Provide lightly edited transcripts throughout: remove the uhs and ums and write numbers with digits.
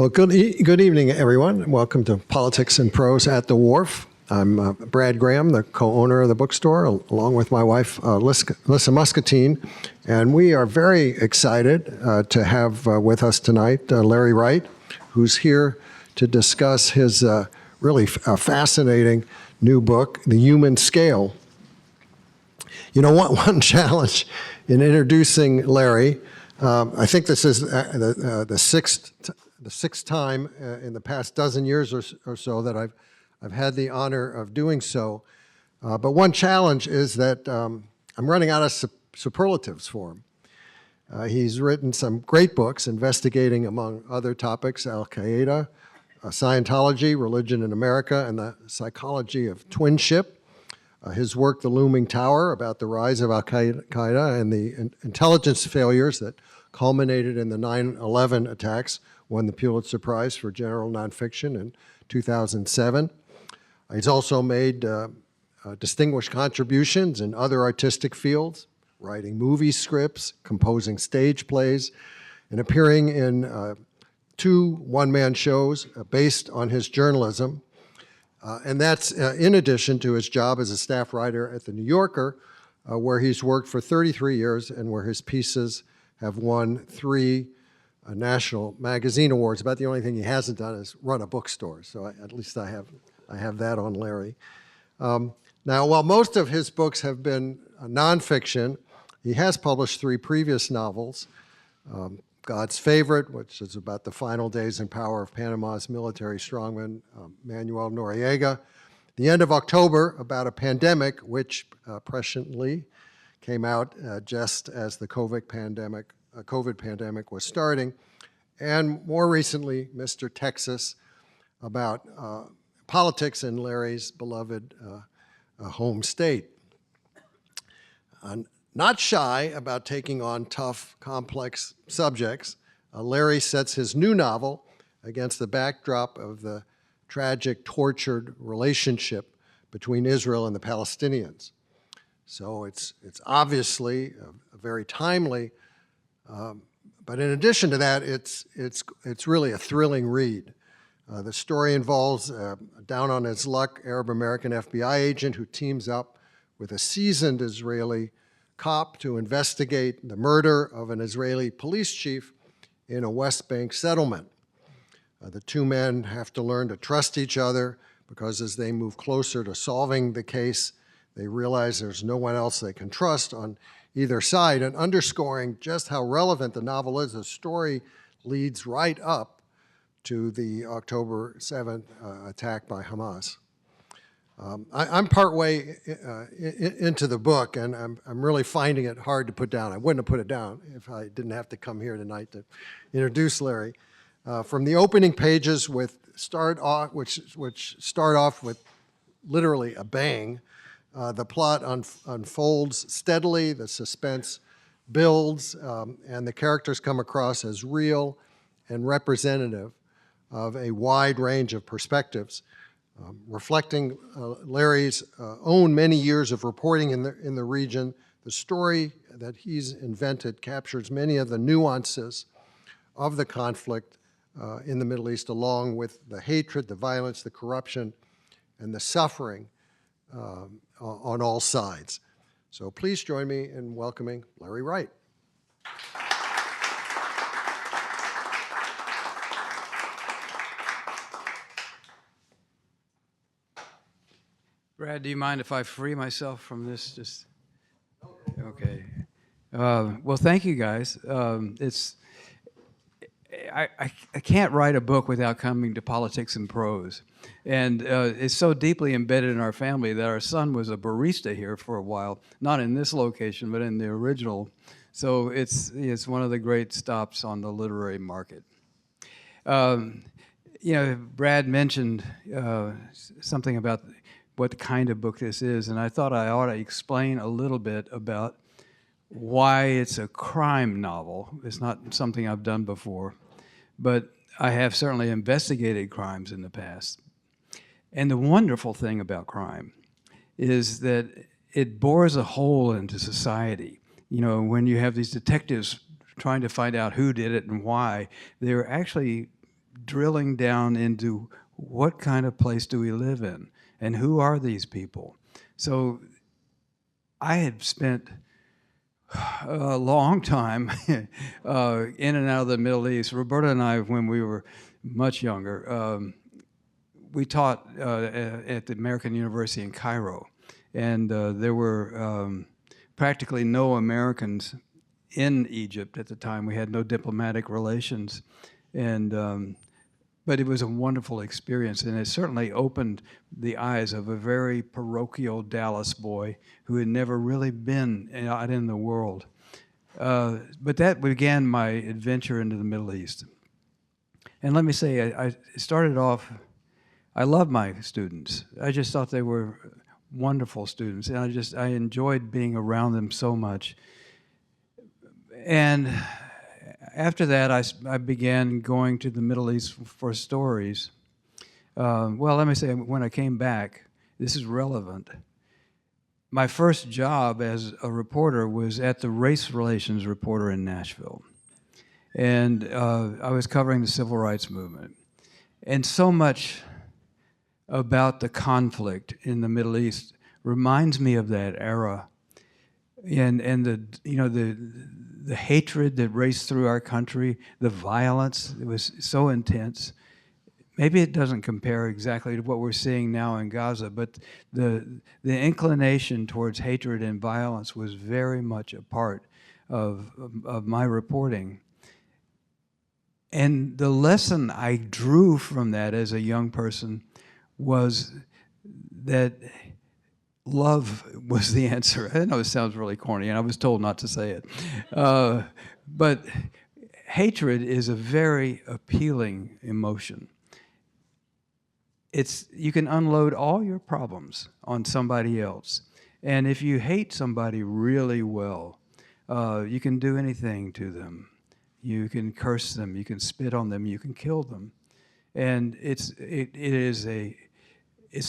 Well, good evening, everyone. Welcome to Politics and Prose at the Wharf. I'm Brad Graham, the co-owner of the bookstore, along with my wife, Lissa Muscatine. And we are very excited to have with us tonight Larry Wright, who's here to discuss his really fascinating new book, The Human Scale. You know, one challenge in introducing Larry, I think this is the sixth time in the past dozen years or so that I've had the honor of doing so. But one challenge is that I'm running out of superlatives for him. He's written some great books investigating, among other topics, Al-Qaeda, Scientology, religion in America, and the psychology of twinship. His work, The Looming Tower, about the rise of Al-Qaeda and the intelligence failures that culminated in the 9/11 attacks, won the Pulitzer Prize for general nonfiction in 2007. He's also made distinguished contributions in other artistic fields, writing movie scripts, composing stage plays, and appearing in 2 one-man shows based on his journalism. And that's in addition to his job as a staff writer at The New Yorker, where he's worked for 33 years and where his pieces have won 3 national magazine awards. About the only thing he hasn't done is run a bookstore. So at least I have that on Larry. Now, while most of his books have been nonfiction, he has published 3 previous novels. God's Favorite, which is about the final days in power of Panama's military strongman, Manuel Noriega. The End of October, about a pandemic, which presciently came out just as the COVID pandemic was starting. And more recently, Mr. Texas, about politics in Larry's beloved home state. Not shy about taking on tough, complex subjects, Larry sets his new novel against the backdrop of the tragic, tortured relationship between Israel and the Palestinians. So it's obviously a very timely, but in addition to that, it's really a thrilling read. The story involves a down-on-his-luck Arab-American FBI agent who teams up with a seasoned Israeli cop to investigate the murder of an Israeli police chief in a West Bank settlement. The 2 men have to learn to trust each other because as they move closer to solving the case, they realize there's no one else they can trust on either side. And underscoring just how relevant the novel is, the story leads right up to the October 7th attack by Hamas. I'm partway into the book, and I'm really finding it hard to put down. I wouldn't have put it down if I didn't have to come here tonight to introduce Larry. From the opening pages, which start off with literally a bang, the plot unfolds steadily, the suspense builds, and the characters come across as real and representative of a wide range of perspectives. Reflecting Larry's own many years of reporting in the region, the story that he's invented captures many of the nuances of the conflict in the Middle East, along with the hatred, the violence, the corruption, and the suffering on all sides. So please join me in welcoming Larry Wright. Brad, do you mind if I free myself from this? Just okay. Well, thank you guys. I can't write a book without coming to Politics and Prose, and it's so deeply embedded in our family that our son was a barista here for a while, not in this location, but in the original. So it's one of the great stops on the literary market. You know, Brad mentioned something about what kind of book this is, and I thought I ought to explain a little bit about why it's a crime novel. It's not something I've done before, but I have certainly investigated crimes in the past. And the wonderful thing about crime is that it bores a hole into society. You know, when you have these detectives trying to find out who did it and why, they're actually drilling down into what kind of place do we live in and who are these people. So I had spent a long time in and out of the Middle East. Roberta and I, when we were much younger, we taught at the American University in Cairo, and there were practically no Americans in Egypt at the time. We had no diplomatic relations, and but it was a wonderful experience, and it certainly opened the eyes of a very parochial Dallas boy who had never really been out in the world. But that began my adventure into the Middle East. And let me say, I started off, I loved my students. I just thought they were wonderful students, and I enjoyed being around them so much. And after that, I began going to the Middle East for stories. Well, let me say, when I came back, this is relevant. My first job as a reporter was at the Race Relations Reporter in Nashville. And I was covering the civil rights movement. And so much about the conflict in the Middle East reminds me of that era. And the hatred that raced through our country, the violence, it was so intense. Maybe it doesn't compare exactly to what we're seeing now in Gaza, but the inclination towards hatred and violence was very much a part of my reporting. And the lesson I drew from that as a young person was that love was the answer. I know it sounds really corny, and I was told not to say it. But hatred is a very appealing emotion. You can unload all your problems on somebody else. And if you hate somebody really well, you can do anything to them. You can curse them, you can spit on them, you can kill them. And it's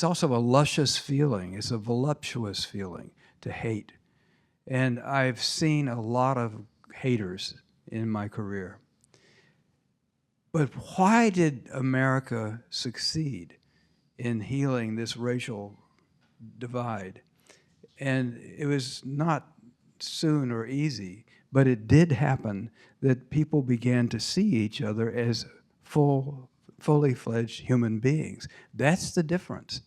also a luscious feeling. It's a voluptuous feeling to hate. And I've seen a lot of haters in my career. But why did America succeed in healing this racial divide? And it was not soon or easy, but it did happen that people began to see each other as fully fledged human beings. That's the difference.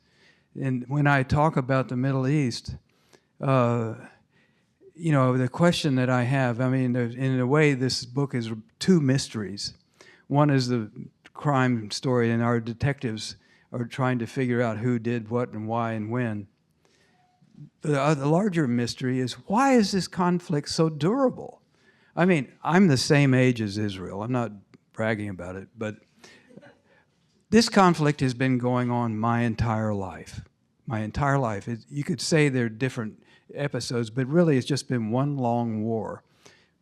And when I talk about the Middle East, the question that I have, I mean, in a way, this book is two mysteries. One is the crime story, and our detectives are trying to figure out who did what and why and when. The larger mystery is, why is this conflict so durable? I mean, I'm the same age as Israel. I'm not bragging about it, but this conflict has been going on my entire life. My entire life. You could say they're different episodes, but really it's just been one long war,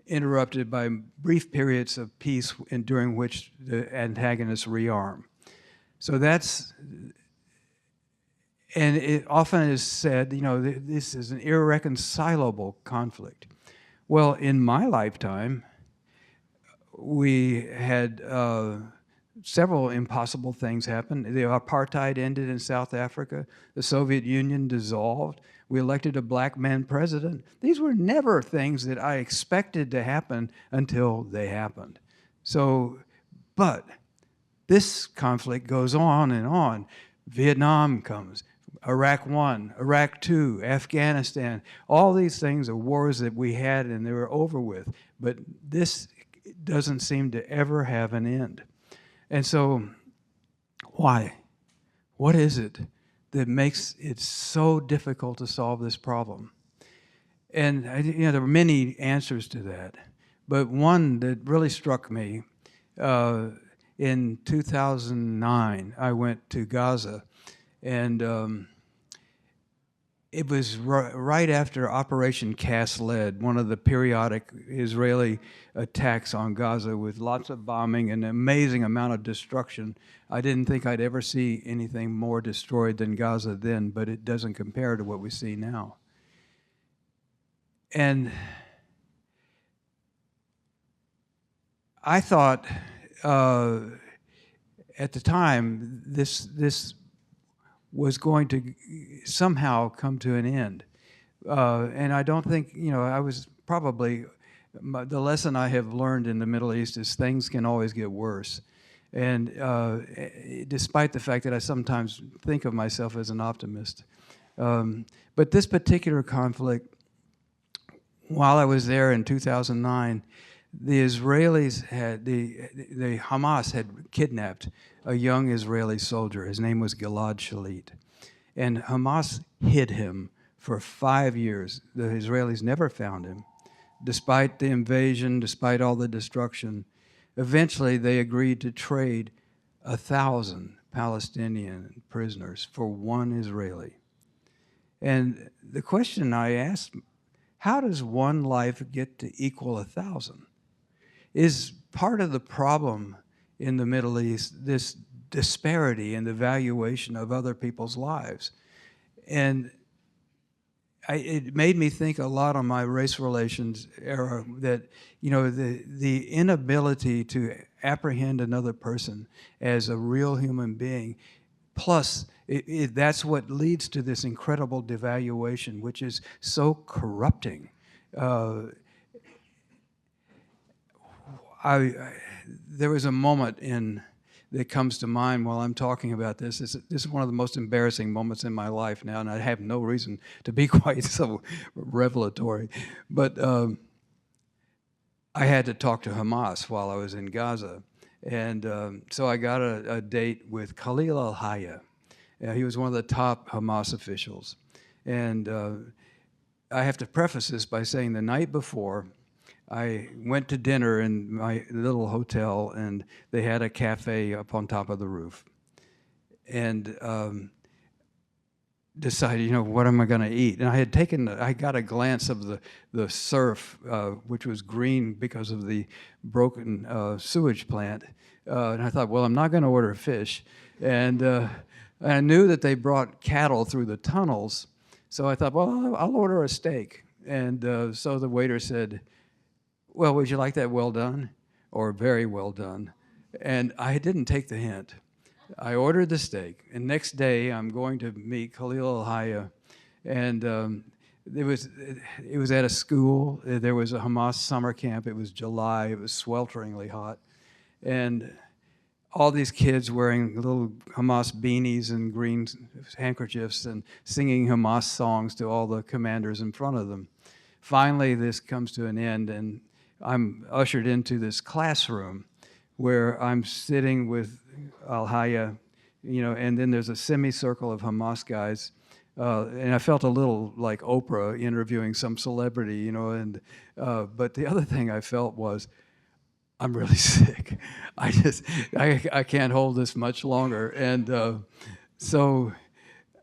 interrupted by brief periods of peace during which the antagonists rearm. So and it often is said, this is an irreconcilable conflict. Well, in my lifetime, we had several impossible things happen. The apartheid ended in South Africa. The Soviet Union dissolved. We elected a black man president. These were never things that I expected to happen until they happened. But this conflict goes on and on. Vietnam comes, Iraq I, Iraq II, Afghanistan. All these things are wars that we had and they were over with. But this doesn't seem to ever have an end. And so, why? What is it that makes it so difficult to solve this problem? And there are many answers to that, but one that really struck me, in 2009, I went to Gaza, and it was right after Operation Cast Lead, one of the periodic Israeli attacks on Gaza with lots of bombing and an amazing amount of destruction. I didn't think I'd ever see anything more destroyed than Gaza then, but it doesn't compare to what we see now. And I thought, at the time, this was going to somehow come to an end. And I don't think, I was probably, the lesson I have learned in the Middle East is things can always get worse. And despite the fact that I sometimes think of myself as an optimist. But this particular conflict, while I was there in 2009, the Israelis had, the Hamas had kidnapped a young Israeli soldier. His name was Gilad Shalit. And Hamas hid him for 5 years. The Israelis never found him. Despite the invasion, despite all the destruction, eventually they agreed to trade 1,000 Palestinian prisoners for one Israeli. And the question I asked, how does one life get to equal 1,000? Is part of the problem in the Middle East this disparity in the valuation of other people's lives? And it made me think a lot on my race relations era that, the inability to apprehend another person as a real human being, plus that's what leads to this incredible devaluation, which is so corrupting. There was a moment that comes to mind while I'm talking about this. This is one of the most embarrassing moments in my life now, and I have no reason to be quite so revelatory. But I had to talk to Hamas while I was in Gaza. And so I got a date with Khalil al-Hayya. He was one of the top Hamas officials. And I have to preface this by saying the night before, I went to dinner in my little hotel, and they had a cafe up on top of the roof. And decided, what am I going to eat? And I got a glance of the surf, which was green because of the broken sewage plant. And I thought, well, I'm not going to order fish. And I knew that they brought cattle through the tunnels. So I thought, well, I'll order a steak. And so the waiter said, well, would you like that well done or very well done? And I didn't take the hint. I ordered the steak, and next day I'm going to meet Khalil al-Hayya, and it was at a school. There was a Hamas summer camp. It was July. It was swelteringly hot, and all these kids wearing little Hamas beanies and green handkerchiefs and singing Hamas songs to all the commanders in front of them. Finally, this comes to an end, and I'm ushered into this classroom where I'm sitting with al-Hayya, and then there's a semicircle of Hamas guys. And I felt a little like Oprah interviewing some celebrity, but the other thing I felt was, I'm really sick. I can't hold this much longer. And so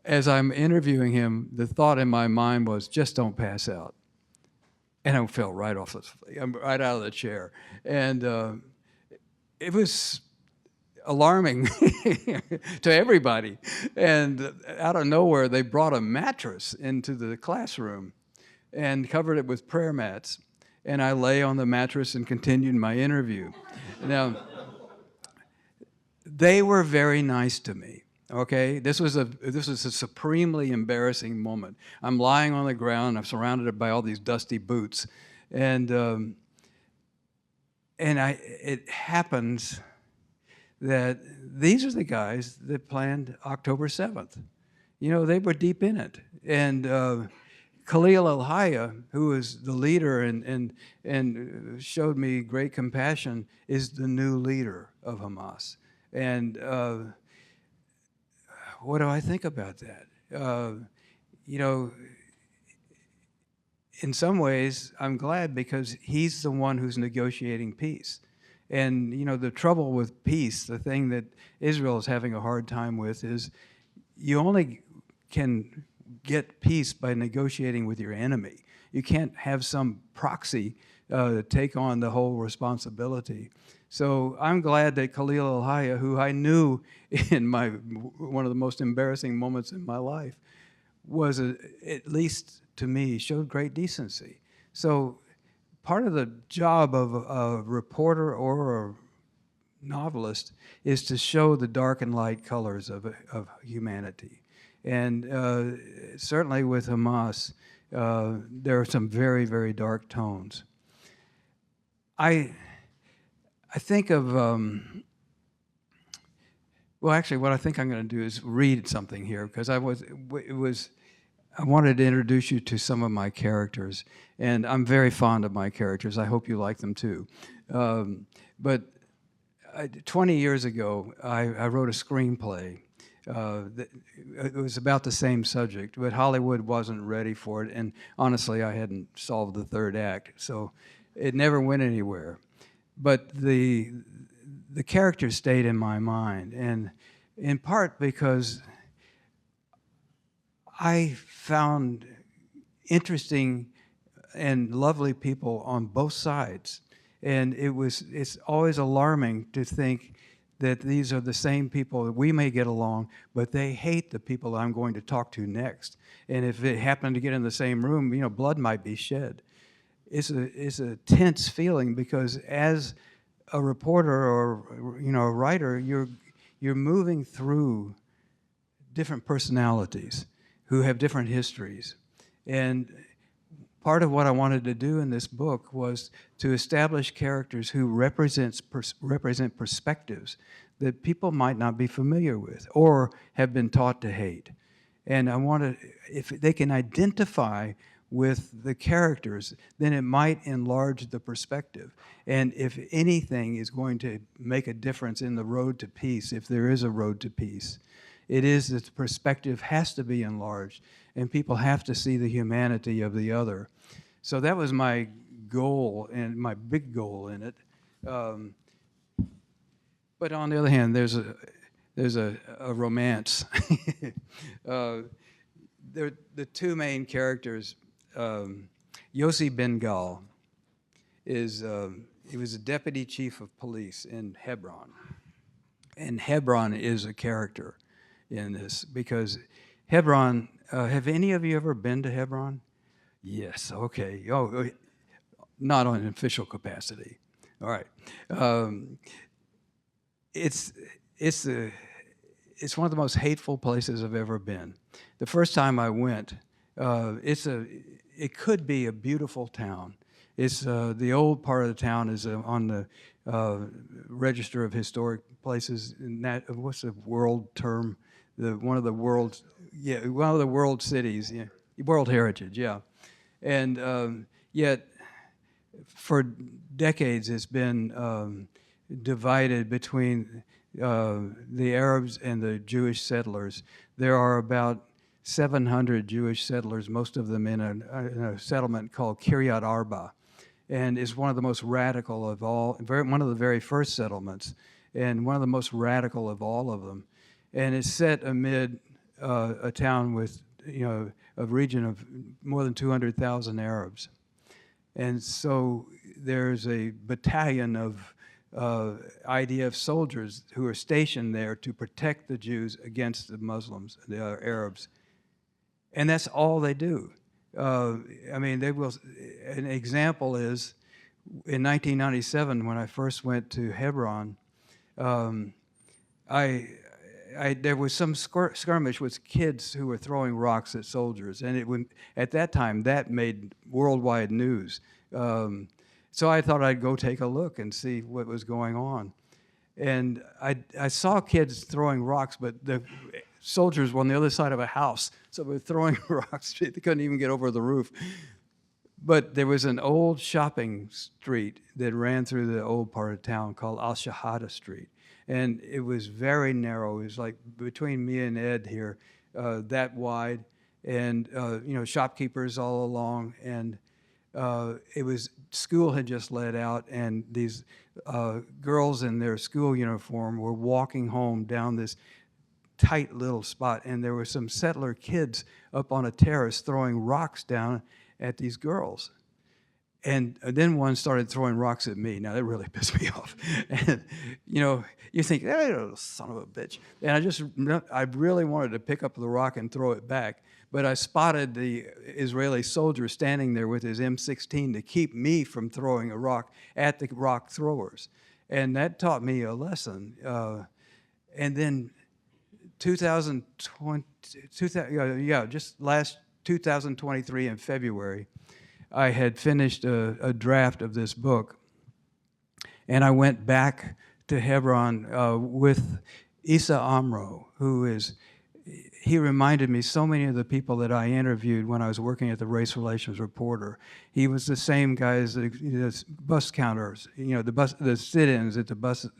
as I'm interviewing him, the thought in my mind was, just don't pass out. And I fell right out of the chair. And it was alarming to everybody. And out of nowhere, they brought a mattress into the classroom and covered it with prayer mats. And I lay on the mattress and continued my interview. Now, they were very nice to me. Okay, this was a supremely embarrassing moment. I'm lying on the ground. I'm surrounded by all these dusty boots, and it happens that these are the guys that planned October 7th. They were deep in it, and Khalil al-Hayya, who is the leader and showed me great compassion, is the new leader of Hamas, and. What do I think about that? In some ways, I'm glad because he's the one who's negotiating peace. And, the trouble with peace, the thing that Israel is having a hard time with is you only can get peace by negotiating with your enemy. You can't have some proxy take on the whole responsibility. So I'm glad that Khalil al-Hayya, who I knew in one of the most embarrassing moments in my life, was, at least to me, showed great decency. So part of the job of a reporter or a novelist is to show the dark and light colors of humanity. And certainly with Hamas, there are some very, very dark tones. I think of, well, actually, what I think I'm going to do is read something here, because I wanted to introduce you to some of my characters, and I'm very fond of my characters. I hope you like them too. But 20 years ago, I wrote a screenplay. It was about the same subject, but Hollywood wasn't ready for it, and honestly, I hadn't solved the third act, so it never went anywhere. But the characters stayed in my mind, and in part because I found interesting and lovely people on both sides. And it's always alarming to think that these are the same people that we may get along, but they hate the people I'm going to talk to next. And if it happened to get in the same room, you know, blood might be shed. It's a tense feeling, because as a reporter or, you know, a writer, you're moving through different personalities who have different histories. And part of what I wanted to do in this book was to establish characters who represent perspectives that people might not be familiar with or have been taught to hate. And I wanted, if they can identify with the characters, then it might enlarge the perspective. And if anything is going to make a difference in the road to peace, if there is a road to peace, it is that the perspective has to be enlarged, and people have to see the humanity of the other. So that was my goal, and my big goal in it. But on the other hand, there's a romance. The two main characters, Yossi Ben-Gal, he was a deputy chief of police in Hebron. And Hebron is a character in this, because Hebron, have any of you ever been to Hebron? Yes, okay. Oh, not on an official capacity. All right. It's one of the most hateful places I've ever been. The first time I went, it could be a beautiful town. It's the old part of the town is on the Register of Historic Places. What's the world term? One of the world cities, yeah, World Heritage, yeah. And yet, for decades, it's been divided between the Arabs and the Jewish settlers. There are about 700 Jewish settlers, most of them in a settlement called Kiryat Arba, and is one of the most radical of all, one of the very first settlements, and one of the most radical of all of them. And it's set amid a town with, you know, a region of more than 200,000 Arabs. And so there's a battalion of IDF soldiers who are stationed there to protect the Jews against the Muslims, the Arabs. And that's all they do. I mean, they will. An example is in 1997, when I first went to Hebron, there was some skirmish with kids who were throwing rocks at soldiers, and at that time that made worldwide news. So I thought I'd go take a look and see what was going on, and I saw kids throwing rocks, but the soldiers were on the other side of a house, so they were throwing rocks. They couldn't even get over the roof. But there was an old shopping street that ran through the old part of town called Al-Shahada Street. And it was very narrow. It was like between me and Ed here, that wide, and you know, shopkeepers all along. And school had just let out, and these girls in their school uniform were walking home down this tight little spot, and there were some settler kids up on a terrace throwing rocks down at these girls. And then one started throwing rocks at me. Now, that really pissed me off. And, you know, you think, hey, son of a bitch. And I really wanted to pick up the rock and throw it back. But I spotted the Israeli soldier standing there with his M16 to keep me from throwing a rock at the rock throwers. And that taught me a lesson. And then 2020, just last 2023 in February, I had finished a draft of this book, and I went back to Hebron with Issa Amro, he reminded me so many of the people that I interviewed when I was working at the Race Relations Reporter. He was the same guy as the bus counters, the sit-ins at the bus, at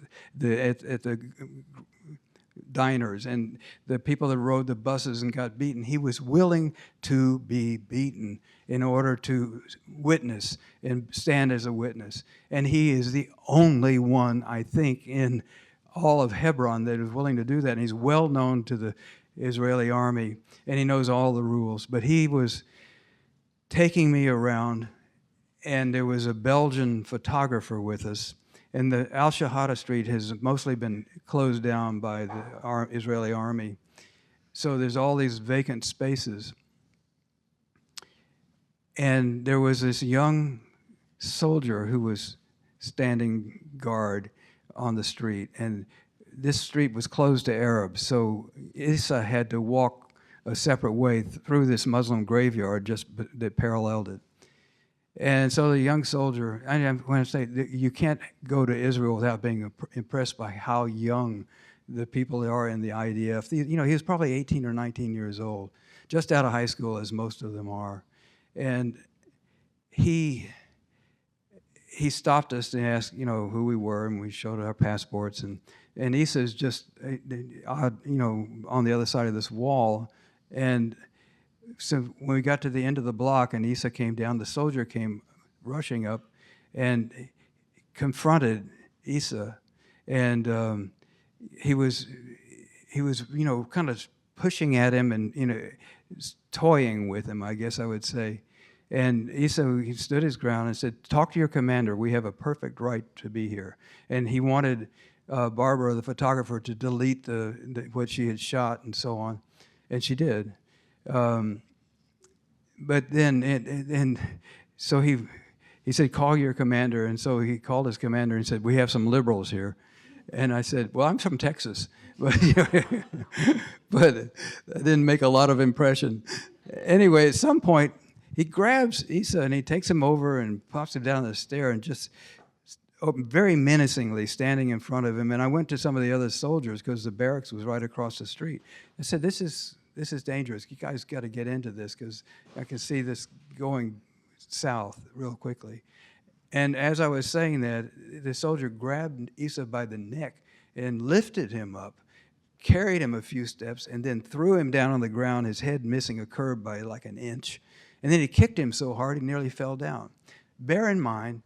the diners, and the people that rode the buses and got beaten. He was willing to be beaten in order to witness and stand as a witness. And he is the only one, I think, in all of Hebron that is willing to do that. And he's well known to the Israeli army, and he knows all the rules. But he was taking me around, and there was a Belgian photographer with us. And the Al-Shahada Street has mostly been closed down by the Israeli army. So there's all these vacant spaces. And there was this young soldier who was standing guard on the street. And this street was closed to Arabs. So Issa had to walk a separate way through this Muslim graveyard that paralleled it. And so the young soldier, I want to say that you can't go to Israel without being impressed by how young the people are in the IDF. He was probably 18 or 19 years old, just out of high school, as most of them are. And he stopped us and asked, who we were, and we showed our passports. And Issa's just, on the other side of this wall. And so when we got to the end of the block and Issa came down, the soldier came rushing up and confronted Issa. And he was kind of pushing at him and, toying with him, I guess I would say. And Issa, he stood his ground and said, "Talk to your commander. We have a perfect right to be here." And he wanted Barbara, the photographer, to delete what she had shot and so on. And she did. But then, so he said, "Call your commander." And so he called his commander and said, "We have some liberals here." And I said, "Well, I'm from Texas." But, but that didn't make a lot of impression. Anyway, at some point, he grabs Issa and he takes him over and pops him down the stair and just very menacingly standing in front of him. And I went to some of the other soldiers because the barracks was right across the street. I said, this is dangerous. You guys got to get into this because I can see this going south real quickly. And as I was saying that, the soldier grabbed Issa by the neck and lifted him up, carried him a few steps, and then threw him down on the ground, his head missing a curb by like an inch. And then he kicked him so hard he nearly fell down. Bear in mind,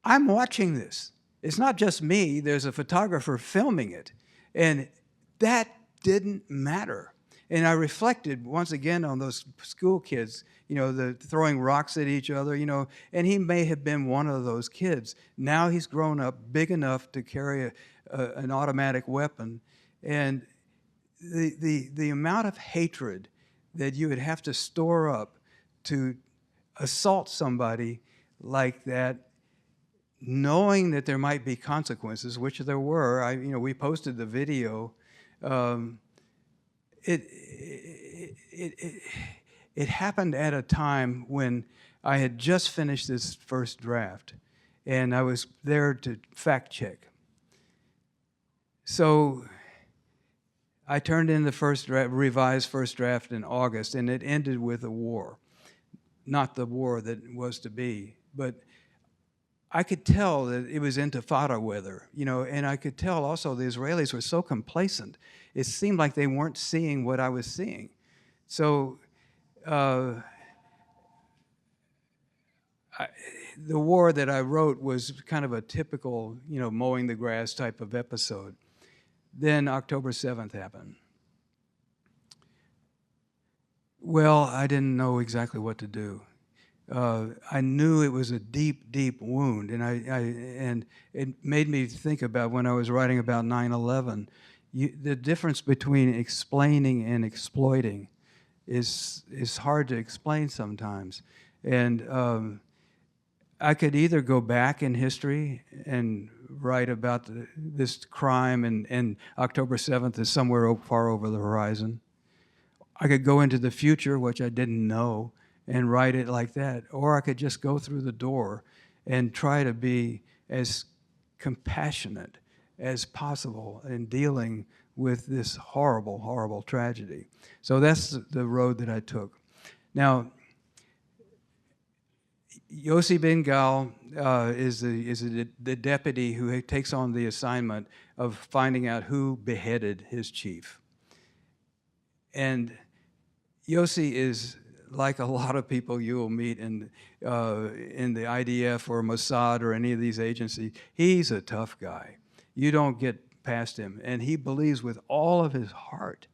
I'm watching this. It's not just me. There's a photographer filming it. And that didn't matter. And I reflected once again on those school kids, the throwing rocks at each other, and he may have been one of those kids. Now he's grown up big enough to carry an automatic weapon. And the amount of hatred that you would have to store up to assault somebody like that, knowing that there might be consequences, which there were. We posted the video. It happened at a time when I had just finished this first draft, and I was there to fact check. So I turned in the revised first draft in August, and it ended with a war. Not the war that was to be, but I could tell that it was intifada weather, and I could tell also the Israelis were so complacent. It seemed like they weren't seeing what I was seeing. So the war that I wrote was kind of a typical, mowing the grass type of episode. Then October 7th happened. Well, I didn't know exactly what to do. I knew it was a deep, deep wound, and it made me think about when I was writing about 9/11. The difference between explaining and exploiting is hard to explain sometimes. And I could either go back in history and write about this crime, and October 7th is somewhere far over the horizon. I could go into the future, which I didn't know, and write it like that. Or I could just go through the door and try to be as compassionate as possible in dealing with this horrible, horrible tragedy. So that's the road that I took. Now, Yossi Ben Gal is the deputy who takes on the assignment of finding out who beheaded his chief. And Yossi is like a lot of people you will meet in the IDF or Mossad or any of these agencies. He's a tough guy. You don't get past him. And he believes with all of his heart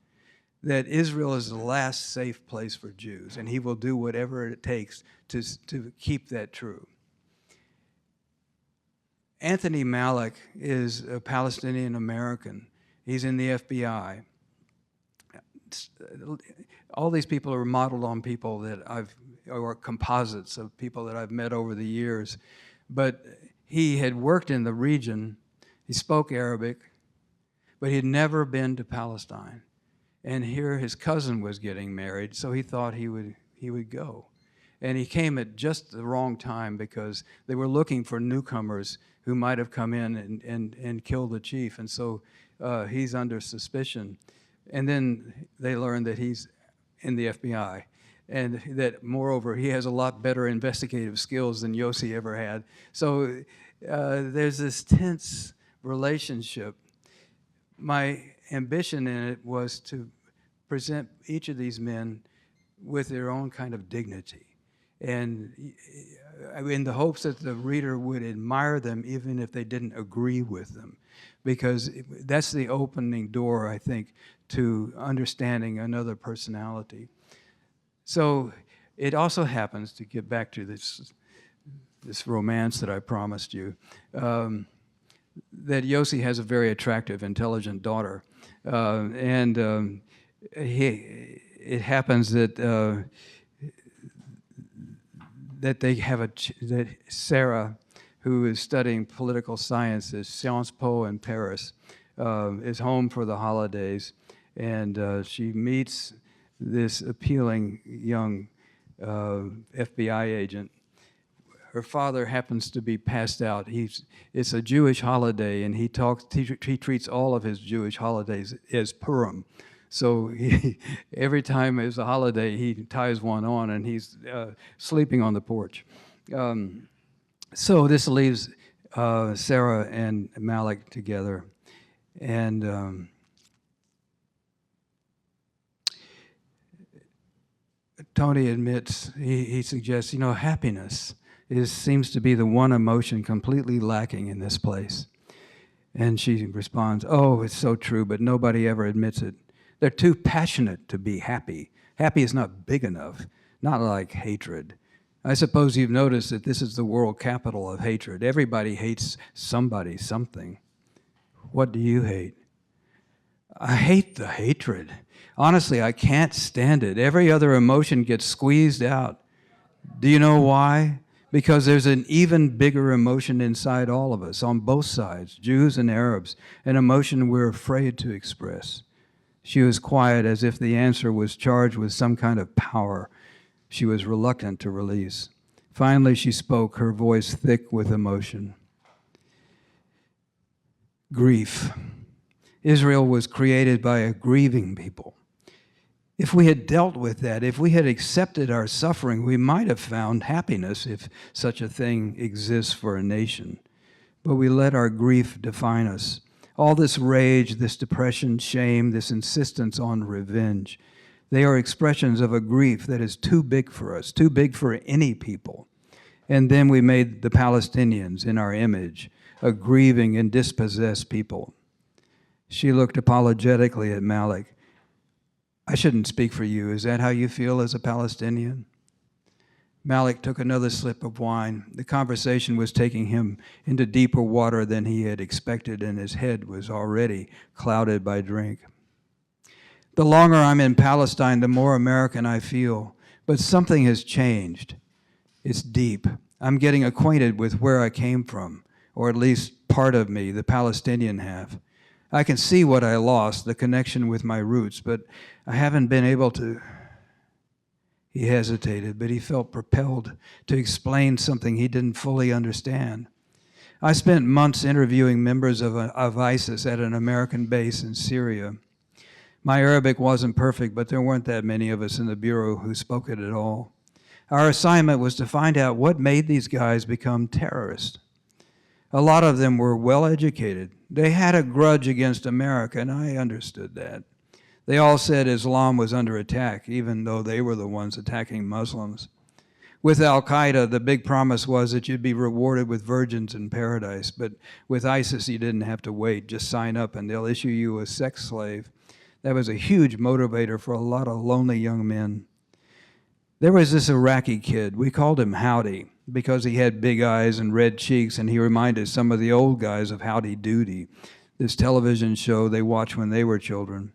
that Israel is the last safe place for Jews, and he will do whatever it takes to keep that true. Anthony Malik is a Palestinian American. He's in the FBI. All these people are modeled on people that or composites of people that I've met over the years. But he had worked in the region. He spoke Arabic, but he'd never been to Palestine. And here his cousin was getting married, so he thought he would go. And he came at just the wrong time because they were looking for newcomers who might have come in and killed the chief. And so he's under suspicion. And then they learned that he's in the FBI, and that, moreover, he has a lot better investigative skills than Yossi ever had. So there's this tense relationship. My ambition in it was to present each of these men with their own kind of dignity, and in the hopes that the reader would admire them even if they didn't agree with them, because that's the opening door, I think, to understanding another personality. So it also happens, to get back to this romance that I promised you, that Yossi has a very attractive, intelligent daughter. It happens that that Sarah, who is studying political science at Sciences Po in Paris, is home for the holidays, and she meets this appealing young FBI agent. Her father happens to be passed out. It's a Jewish holiday, and he treats all of his Jewish holidays as Purim. So every time there's a holiday, he ties one on, and he's sleeping on the porch. So this leaves Sarah and Malik together. And Tony admits, he suggests, happiness seems to be the one emotion completely lacking in this place. And she responds, "Oh, it's so true, but nobody ever admits it. They're too passionate to be happy. Happy is not big enough, not like hatred. I suppose you've noticed that this is the world capital of hatred. Everybody hates somebody, something. What do you hate?" "I hate the hatred. Honestly, I can't stand it. Every other emotion gets squeezed out. Do you know why? Because there's an even bigger emotion inside all of us, on both sides, Jews and Arabs, an emotion we're afraid to express." She was quiet, as if the answer was charged with some kind of power she was reluctant to release. Finally, she spoke, her voice thick with emotion. Grief. Israel was created by a grieving people. If we had dealt with that, if we had accepted our suffering, we might have found happiness, if such a thing exists for a nation. But we let our grief define us. All this rage, this depression, shame, this insistence on revenge, they are expressions of a grief that is too big for us, too big for any people. And then we made the Palestinians, in our image, a grieving and dispossessed people. She looked apologetically at Malik. "I shouldn't speak for you. Is that how you feel as a Palestinian?" Malik took another sip of wine. The conversation was taking him into deeper water than he had expected, and his head was already clouded by drink. "The longer I'm in Palestine, the more American I feel. But something has changed. It's deep. I'm getting acquainted with where I came from, or at least part of me, the Palestinian half. I can see what I lost, the connection with my roots, but I haven't been able to. He hesitated, but he felt propelled to explain something he didn't fully understand. I spent months interviewing members of ISIS at an American base in Syria. My Arabic wasn't perfect, but there weren't that many of us in the Bureau who spoke it at all. Our assignment was to find out what made these guys become terrorists. A lot of them were well-educated. They had a grudge against America, and I understood that. They all said Islam was under attack, even though they were the ones attacking Muslims. With al-Qaeda, the big promise was that you'd be rewarded with virgins in paradise, but with ISIS, you didn't have to wait. Just sign up, and they'll issue you a sex slave. That was a huge motivator for a lot of lonely young men. There was this Iraqi kid. We called him Howdy because he had big eyes and red cheeks, and he reminded some of the old guys of Howdy Doody, this television show they watched when they were children.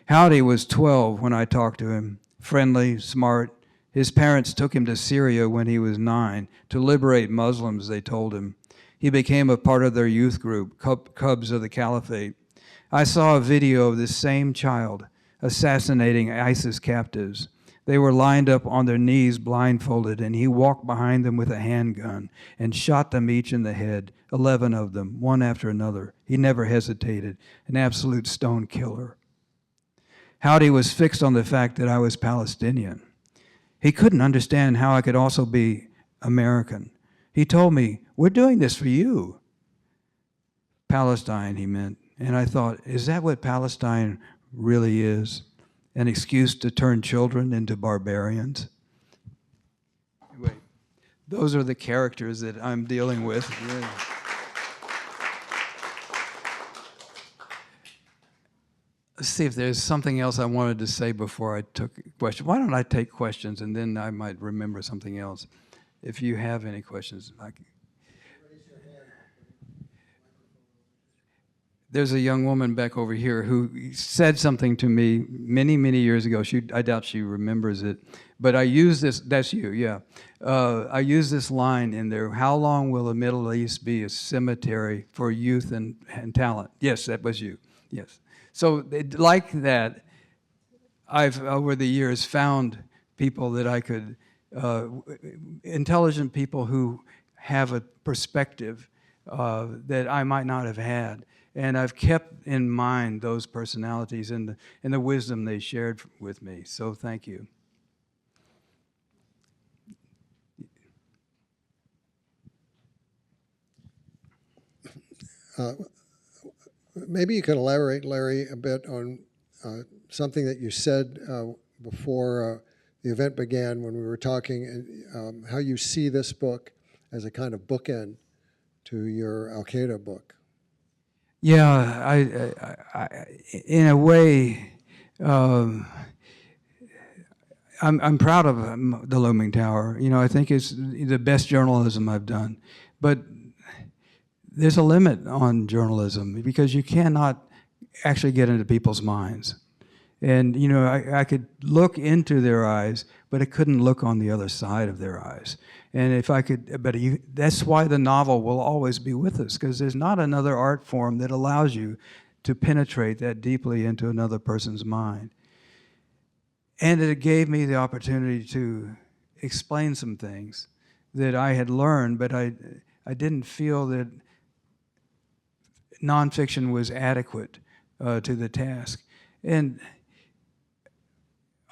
Howdy was 12 when I talked to him, friendly, smart. His parents took him to Syria when he was 9 to liberate Muslims, they told him. He became a part of their youth group, Cubs of the Caliphate. I saw a video of this same child assassinating ISIS captives. They were lined up on their knees blindfolded, and he walked behind them with a handgun and shot them each in the head, 11 of them, one after another. He never hesitated, an absolute stone killer. Howdy was fixed on the fact that I was Palestinian. He couldn't understand how I could also be American. He told me, "We're doing this for you." Palestine, he meant. And I thought, is that what Palestine really is? An excuse to turn children into barbarians? Anyway, those are the characters that I'm dealing with. Yeah. Let's see if there's something else I wanted to say before I took questions. Why don't I take questions, and then I might remember something else. If you have any questions. There's a young woman back over here who said something to me many, many years ago. I doubt she remembers it. But I use this, that's you, yeah. I use this line in there, how long will the Middle East be a cemetery for youth and talent? Yes, that was you, yes. So like that, I've, over the years, found people that I could, intelligent people who have a perspective that I might not have had. And I've kept in mind those personalities and the wisdom they shared with me. So thank you. Maybe you can elaborate, Larry, a bit on something that you said before the event began when we were talking, and how you see this book as a kind of bookend to your Al-Qaeda book. Yeah, I in a way, I'm proud of The Looming Tower. You know, I think it's the best journalism I've done. But there's a limit on journalism because you cannot actually get into people's minds. And, you know, I could look into their eyes, but I couldn't look on the other side of their eyes. And if I could, that's why the novel will always be with us, because there's not another art form that allows you to penetrate that deeply into another person's mind. And it gave me the opportunity to explain some things that I had learned, but I didn't feel that nonfiction was adequate to the task. And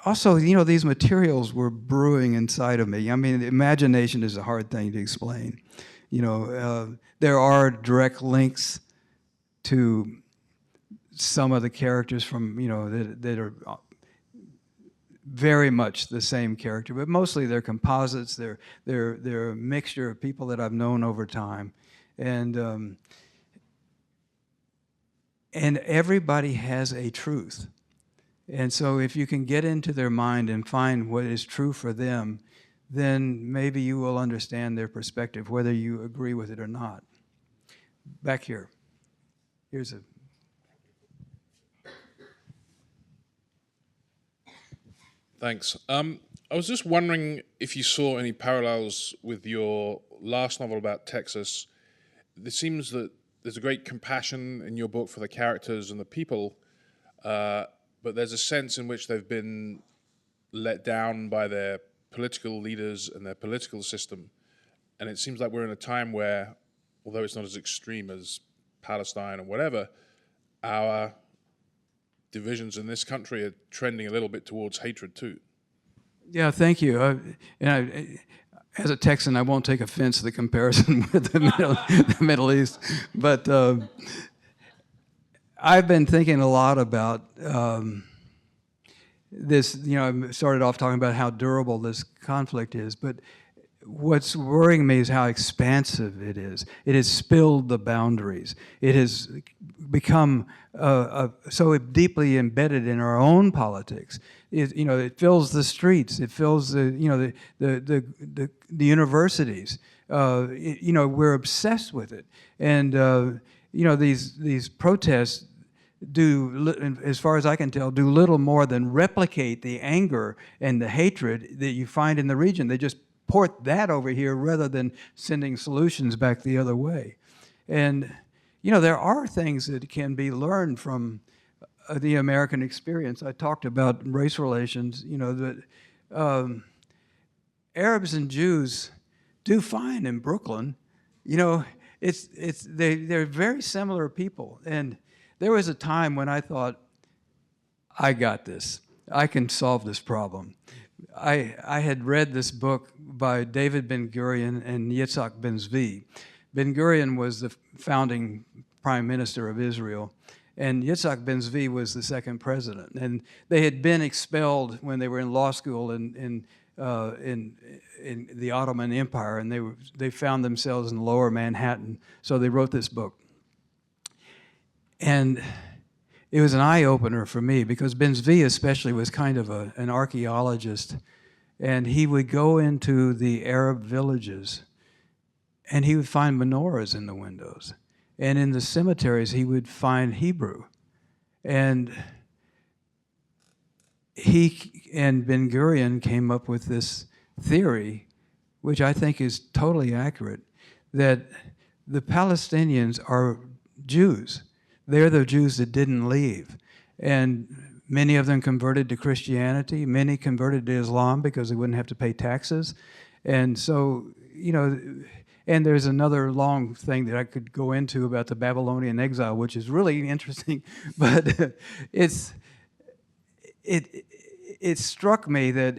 also, you know, these materials were brewing inside of me. I mean, imagination is a hard thing to explain. You know, there are direct links to some of the characters from, you know, that are very much the same character, but mostly they're composites. They're a mixture of people that I've known over time. And everybody has a truth. And so if you can get into their mind and find what is true for them, then maybe you will understand their perspective, whether you agree with it or not. Back here. Here's a... Thanks. I was just wondering if you saw any parallels with your last novel about Texas it seems that there's a great compassion in your book for the characters and the people, but there's a sense in which they've been let down by their political leaders and their political system. And it seems like we're in a time where, although it's not as extreme as Palestine or whatever, our divisions in this country are trending a little bit towards hatred too. Yeah, thank you. As a Texan, I won't take offense to the comparison with the Middle East, but I've been thinking a lot about this. I started off talking about how durable this conflict is, but what's worrying me is how expansive it is. It has spilled the boundaries. It has become so deeply embedded in our own politics. It fills the streets. It fills the universities. We're obsessed with it, and these protests do, as far as I can tell, do little more than replicate the anger and the hatred that you find in the region. They just port that over here rather than sending solutions back the other way. And there are things that can be learned from the American experience. I talked about race relations, that Arabs and Jews do fine in Brooklyn. They're very similar people. And there was a time when I thought, I got this. I can solve this problem. I had read this book by David Ben-Gurion and Yitzhak Ben-Zvi. Ben-Gurion was the founding prime minister of Israel, and Yitzhak Ben-Zvi was the second president. And they had been expelled when they were in law school in the Ottoman Empire, and they found themselves in lower Manhattan. So they wrote this book. And it was an eye-opener for me because Ben-Zvi especially was kind of an archaeologist, and he would go into the Arab villages and he would find menorahs in the windows. And in the cemeteries he would find Hebrew. And he and Ben-Gurion came up with this theory, which I think is totally accurate, that the Palestinians are Jews. They're the Jews that didn't leave. And many of them converted to Christianity. Many converted to Islam because they wouldn't have to pay taxes. And so, and there's another long thing that I could go into about the Babylonian exile, which is really interesting. But it struck me that,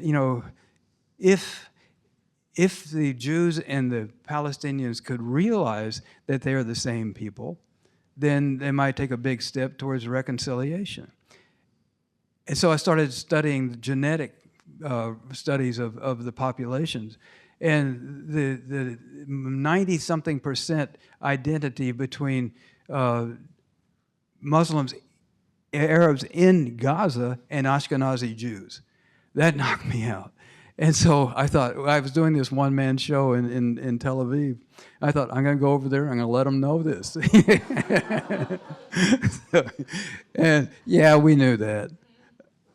if the Jews and the Palestinians could realize that they are the same people, then they might take a big step towards reconciliation. And so I started studying the genetic studies of the populations. And the 90-something% identity between Muslims, Arabs in Gaza and Ashkenazi Jews. That knocked me out. And so I thought, I was doing this one-man show in Tel Aviv. I thought, I'm going to go over there, I'm going to let them know this. And yeah, we knew that.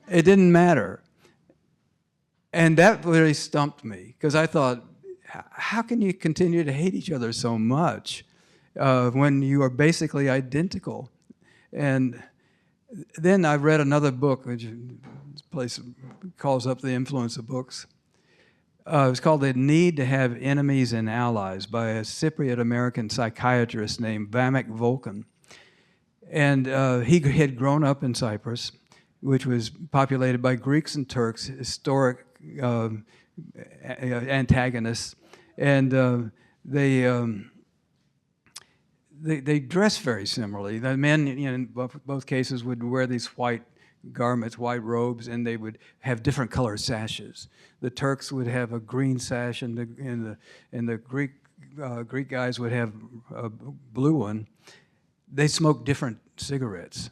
It didn't matter. And that really stumped me, because I thought, how can you continue to hate each other so much when you are basically identical? And then I read another book, which this place calls up the influence of books. It was called The Need to Have Enemies and Allies by a Cypriot American psychiatrist named Vamek Volkan. And he had grown up in Cyprus, which was populated by Greeks and Turks, historic antagonists. And they dress very similarly. The men, in both cases, would wear these white garments, white robes, and they would have different color sashes. The Turks would have a green sash, and the Greek guys would have a blue one. They smoked different cigarettes.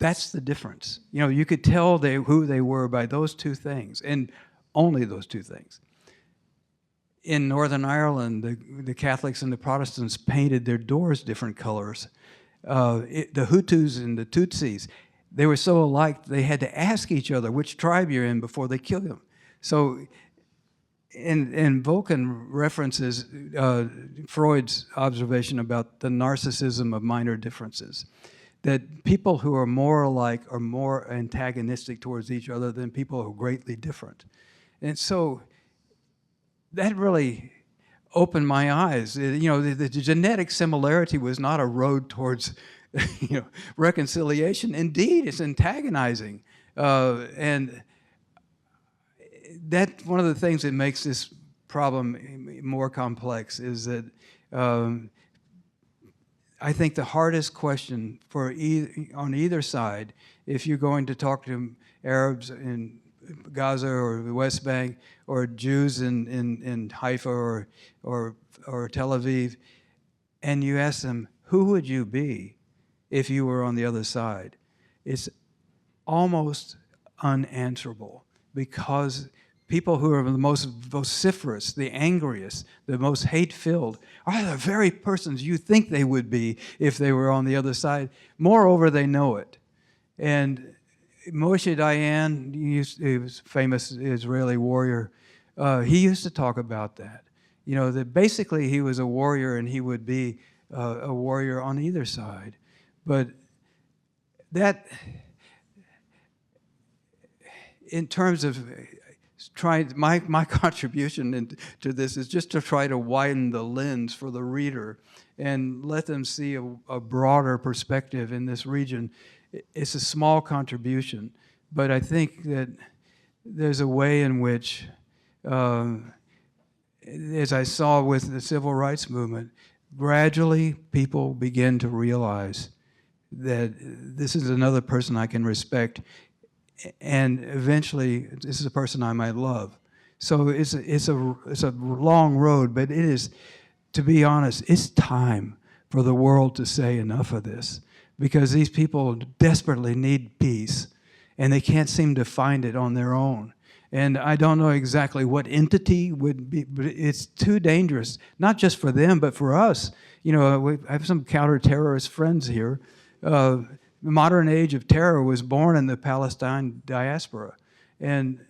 That's the difference. You could tell who they were by those two things, and only those two things. In Northern Ireland, the Catholics and the Protestants painted their doors different colors. The Hutus and the Tutsis, they were so alike, they had to ask each other which tribe you're in before they killed them. So and Vulcan references Freud's observation about the narcissism of minor differences, that people who are more alike are more antagonistic towards each other than people who are greatly different. And so that really opened my eyes. The genetic similarity was not a road towards reconciliation. Indeed, it's antagonizing. And that's one of the things that makes this problem more complex, is that I think the hardest question on either side, if you're going to talk to Arabs in Gaza or the West Bank, or Jews in Haifa or Tel Aviv, and you ask them, who would you be if you were on the other side? It's almost unanswerable, because people who are the most vociferous, the angriest, the most hate-filled are the very persons you think they would be if they were on the other side. Moreover, they know it. And Moshe Dayan, he was a famous Israeli warrior, he used to talk about that. That basically he was a warrior and he would be a warrior on either side. But that, in terms of trying, my contribution to this is just to try to widen the lens for the reader and let them see a broader perspective in this region. It's a small contribution, but I think that there's a way in which, as I saw with the civil rights movement, gradually people begin to realize that this is another person I can respect, and eventually this is a person I might love. So it's a long road, but it is, to be honest, it's time for the world to say enough of this, because these people desperately need peace, and they can't seem to find it on their own. And I don't know exactly what entity would be, but it's too dangerous, not just for them, but for us. I have some counter-terrorist friends here. The modern age of terror was born in the Palestine diaspora. And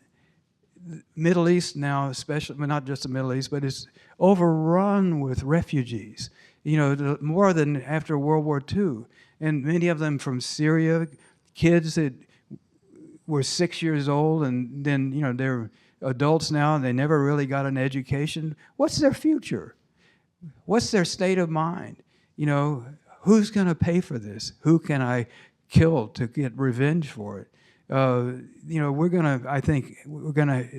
the Middle East now, especially, well, not just the Middle East, but it's overrun with refugees, more than after World War II. And many of them from Syria, kids that were 6 years old, and then they're adults now and they never really got an education. What's their future? What's their state of mind? Who's going to pay for this? Who can I kill to get revenge for it? The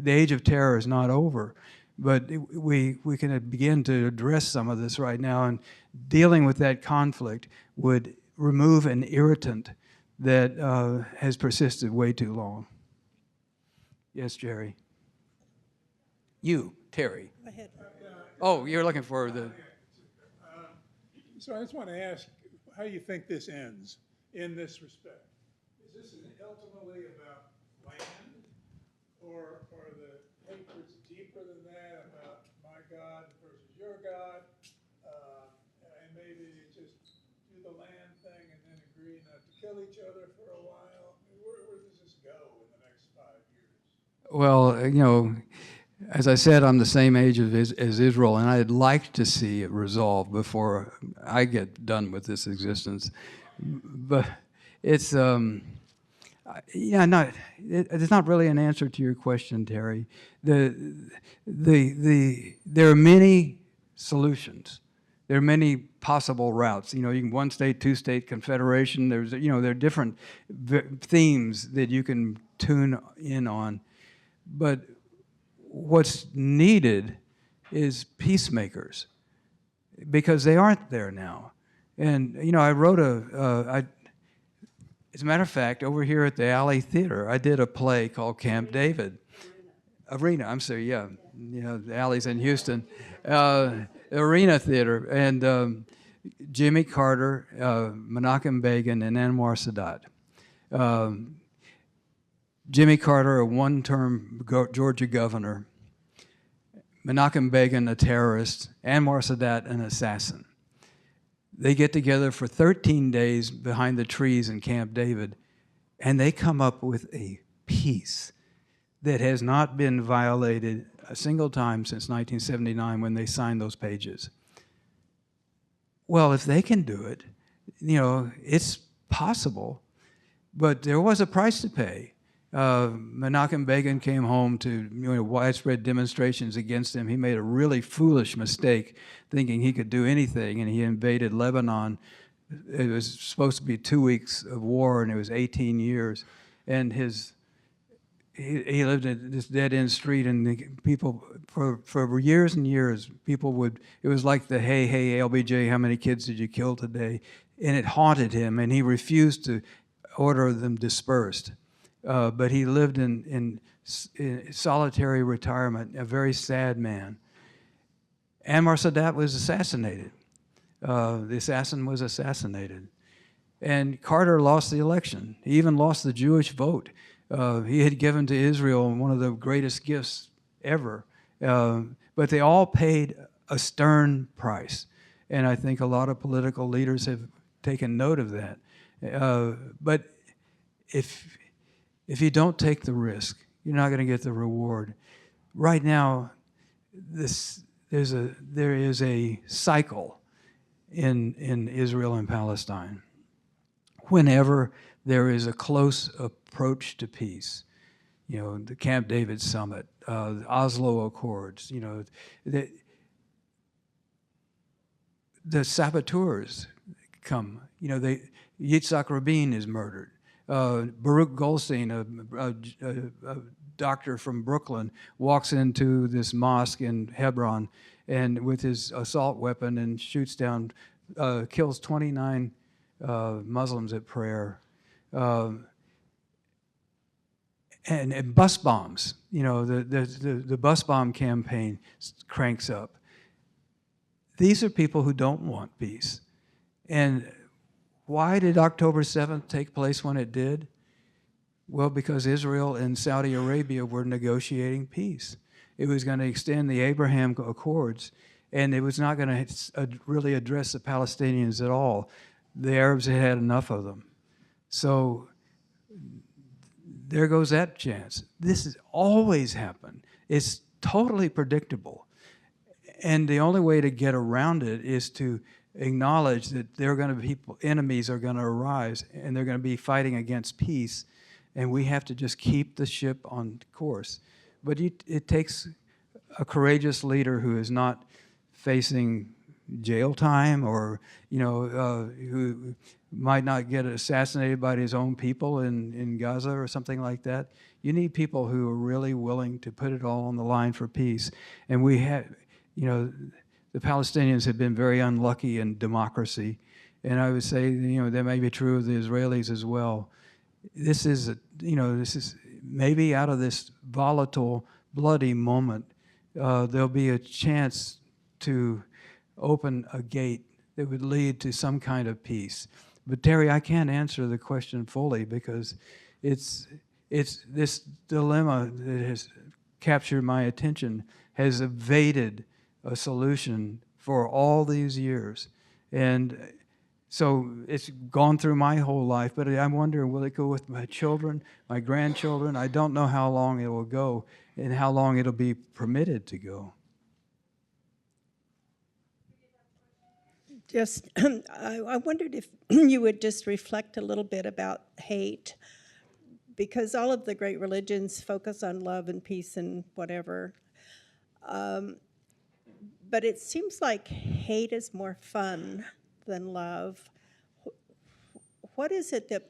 age of terror is not over, but we can begin to address some of this right now, and dealing with that conflict would remove an irritant that has persisted way too long. Yes, Jerry. You, Terry. Go ahead. Oh, you're looking for the... So I just want to ask how you think this ends in this respect. Is this ultimately about land, or the hatred's deeper than that, about my God versus your God, and maybe you just do the land thing and then agree not to kill each other for a while? Where does this go in the next 5 years? Well, as I said, I'm the same age as Israel, and I'd like to see it resolved before I get done with this existence. But it's, it's not really an answer to your question, Terry. There are many solutions. There are many possible routes. You can one state, two state confederation. There are different themes that you can tune in on, but what's needed is peacemakers, because they aren't there now. And I wrote as a matter of fact, over here at the Alley Theater, I did a play called Camp David. Arena, I'm sorry, yeah. The Alley's in Houston. Arena Theater, and Jimmy Carter, Menachem Begin, and Anwar Sadat. Jimmy Carter, a one-term Georgia governor. Menachem Begin, a terrorist. Anwar Sadat, an assassin. They get together for 13 days behind the trees in Camp David, and they come up with a peace that has not been violated a single time since 1979 when they signed those pages. Well, if they can do it, it's possible, but there was a price to pay. Menachem Begin came home to widespread demonstrations against him. He made a really foolish mistake thinking he could do anything, and he invaded Lebanon. It was supposed to be 2 weeks of war, and it was 18 years. And he lived in this dead-end street, and the people, for years and years, it was like the hey, LBJ, how many kids did you kill today? And it haunted him, and he refused to order them dispersed. But he lived in solitary retirement, a very sad man. Anwar Sadat was assassinated. The assassin was assassinated. And Carter lost the election. He even lost the Jewish vote. He had given to Israel one of the greatest gifts ever. But they all paid a stern price. And I think a lot of political leaders have taken note of that. But if you don't take the risk, you're not going to get the reward. Right now, there is a cycle in Israel and Palestine. Whenever there is a close approach to peace, the Camp David Summit, the Oslo Accords, the saboteurs come. Yitzhak Rabin is murdered. Baruch Goldstein, a doctor from Brooklyn, walks into this mosque in Hebron and with his assault weapon and shoots down, kills 29 Muslims at prayer. And bus bombs, the bus bomb campaign cranks up. These are people who don't want peace. And why did October 7th take place when it did? Well, because Israel and Saudi Arabia were negotiating peace. It was going to extend the Abraham Accords, and it was not going to really address the Palestinians at all. The Arabs had enough of them. So there goes that chance. This has always happened. It's totally predictable. And the only way to get around it is to acknowledge that there are going to be enemies are going to arise, and they're going to be fighting against peace, and we have to just keep the ship on course. But it takes a courageous leader who is not facing jail time or who might not get assassinated by his own people in Gaza or something like that. You need people who are really willing to put it all on the line for peace. And we have, the Palestinians have been very unlucky in democracy, and I would say, that may be true of the Israelis as well. This is maybe out of this volatile, bloody moment, there'll be a chance to open a gate that would lead to some kind of peace. But Terry, I can't answer the question fully because it's this dilemma that has captured my attention has evaded a solution for all these years. And so it's gone through my whole life, but I'm wondering, will it go with my children, my grandchildren? I don't know how long it will go and how long it'll be permitted to go. Just, I wondered if you would just reflect a little bit about hate, because all of the great religions focus on love and peace and whatever. But it seems like hate is more fun than love. What is it that,